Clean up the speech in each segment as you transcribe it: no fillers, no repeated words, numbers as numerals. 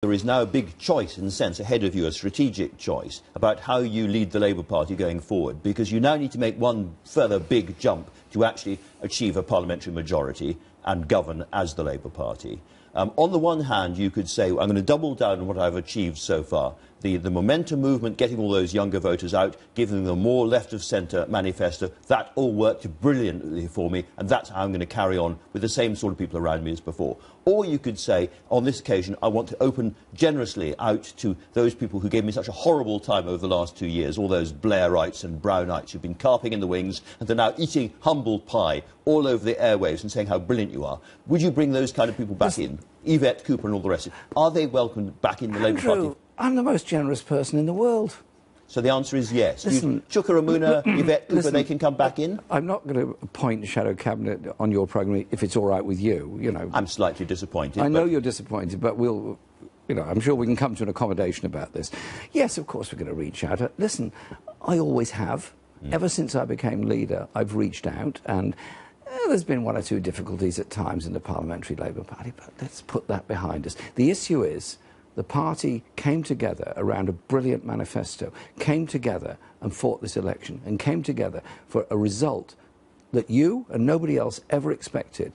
There is now a big choice, in a sense, ahead of you, a strategic choice, about how you lead the Labour Party going forward, because you now need to make one further big jump to actually achieve a parliamentary majority and govern as the Labour Party. On the one hand, you could say, I'm going to double down on what I've achieved so far. The momentum movement, getting all those younger voters out, giving them a more left-of-centre manifesto, that all worked brilliantly for me, and that's how I'm going to carry on with the same sort of people around me as before. Or you could say, on this occasion, I want to open generously out to those people who gave me such a horrible time over the last 2 years, all those Blairites and Brownites who've been carping in the wings and they're now eating humble pie all over the airwaves and saying how brilliant you are. Would you bring those kind of people back in? Yvette Cooper and all the rest of it. Are they welcomed back in the Labour Party? I'm the most generous person in the world. So the answer is yes. Listen, Chuka Ramuna, Yvette Cooper, they can come back in? I'm not going to appoint shadow cabinet on your programme if it's all right with you, you know. I'm slightly disappointed. I know you're disappointed, but we'll, you know, I'm sure we can come to an accommodation about this. Yes, of course we're going to reach out. Listen, I always have. Ever since I became leader, I've reached out, and there's been one or two difficulties at times in the Parliamentary Labour Party, but let's put that behind us. The issue is, the party came together around a brilliant manifesto, came together and fought this election, and came together for a result that you and nobody else ever expected.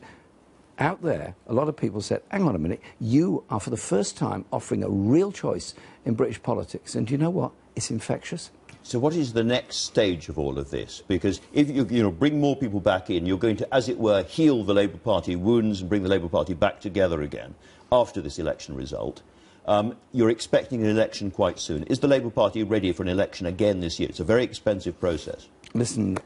Out there, a lot of people said, hang on a minute, you are for the first time offering a real choice in British politics. And do you know what? It's infectious. So what is the next stage of all of this? Because if you bring more people back in, you're going to, as it were, heal the Labour Party wounds and bring the Labour Party back together again after this election result. You're expecting an election quite soon. Is the Labour Party ready for an election again this year? It's a very expensive process. Listen,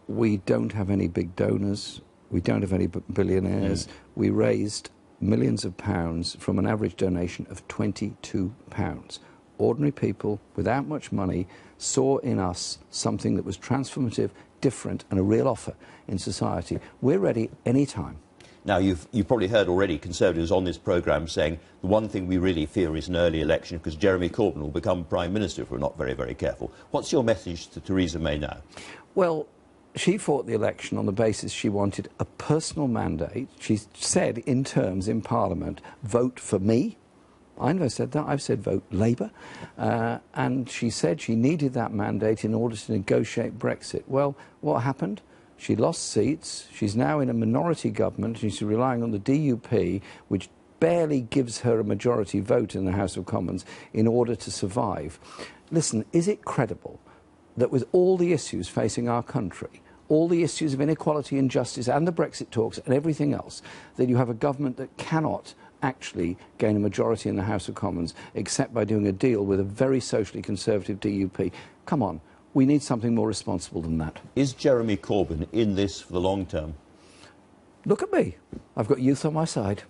we don't have any big donors. We don't have any billionaires. We raised millions of pounds from an average donation of £22. Ordinary people, without much money, saw in us something that was transformative, different, and a real offer in society. We're ready any time. Now, you've probably heard already Conservatives on this programme saying the one thing we really fear is an early election because Jeremy Corbyn will become Prime Minister if we're not very, very careful. What's your message to Theresa May now? Well, she fought the election on the basis she wanted a personal mandate. She said in terms in Parliament, vote for me. I never said that. I've said vote Labour. And she said she needed that mandate in order to negotiate Brexit. Well, what happened? She lost seats. She's now in a minority government. She's relying on the DUP, which barely gives her a majority vote in the House of Commons in order to survive. Listen, is it credible that with all the issues facing our country, all the issues of inequality and justice and the Brexit talks and everything else, that you have a government that cannot actually gain a majority in the House of Commons except by doing a deal with a very socially conservative DUP? Come on. We need something more responsible than that. Is Jeremy Corbyn in this for the long term? Look at me. I've got youth on my side.